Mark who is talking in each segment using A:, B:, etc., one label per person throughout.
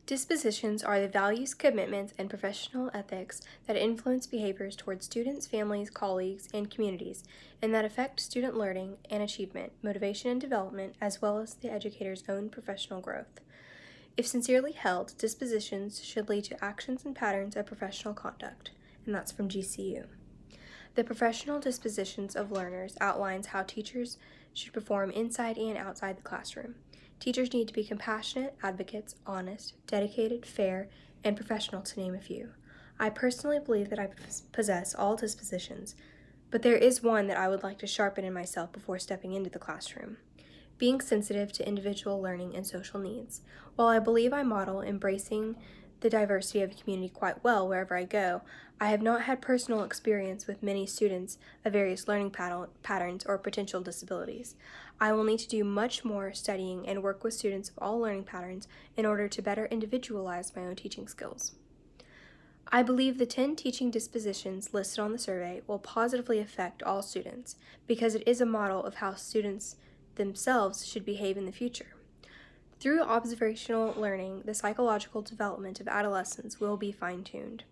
A: Dispositions are the values, commitments, and professional ethics that influence behaviors towards students, families, colleagues, and communities, and that affect student learning and achievement, motivation and development, as well as the educator's own professional growth. If sincerely held, dispositions should lead to actions and patterns of professional conduct, and that's from GCU. The professional dispositions of learners outlines how teachers should perform inside and outside the classroom. Teachers need to be compassionate, advocates, honest, dedicated, fair, and professional, to name a few. I personally believe that I possess all dispositions, but there is one that I would like to sharpen in myself before stepping into the classroom: being sensitive to individual learning and social needs. While I believe I model embracing the diversity of the community quite well wherever I go, I have not had personal experience with many students of various learning patterns or potential disabilities. I will need to do much more studying and work with students of all learning patterns in order to better individualize my own teaching skills. I believe the 10 teaching dispositions listed on the survey will positively affect all students because it is a model of how students themselves should behave in the future. Through observational learning, the psychological development of adolescents will be fine-tuned.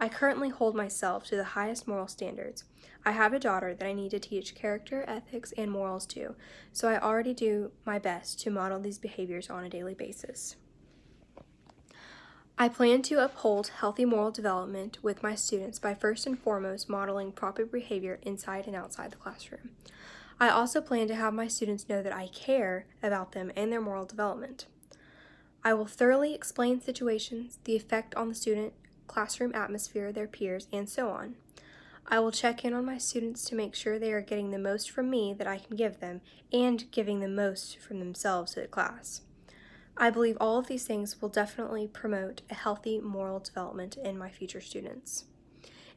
A: I currently hold myself to the highest moral standards. I have a daughter that I need to teach character, ethics, and morals to, so I already do my best to model these behaviors on a daily basis. I plan to uphold healthy moral development with my students by first and foremost modeling proper behavior inside and outside the classroom. I also plan to have my students know that I care about them and their moral development. I will thoroughly explain situations, the effect on the student, classroom atmosphere, their peers, and so on. I will check in on my students to make sure they are getting the most from me that I can give them and giving the most from themselves to the class. I believe all of these things will definitely promote a healthy moral development in my future students.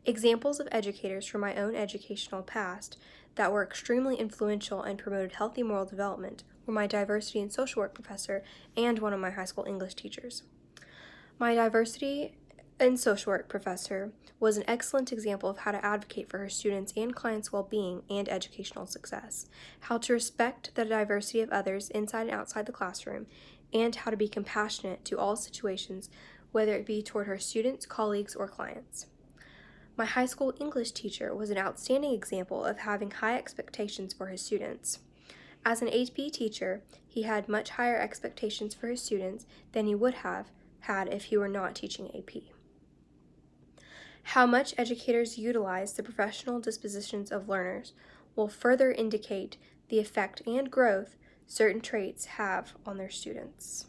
A: Examples of educators from my own educational past that were extremely influential and promoted healthy moral development were my diversity and social work professor and one of my high school English teachers. My diversity and social work professor was an excellent example of how to advocate for her students' and clients' well-being and educational success, how to respect the diversity of others inside and outside the classroom, and how to be compassionate to all situations, whether it be toward her students, colleagues, or clients. My high school English teacher was an outstanding example of having high expectations for his students. As an AP teacher, he had much higher expectations for his students than he would have had if he were not teaching AP. How much educators utilize the professional dispositions of learners will further indicate the effect and growth certain traits have on their students.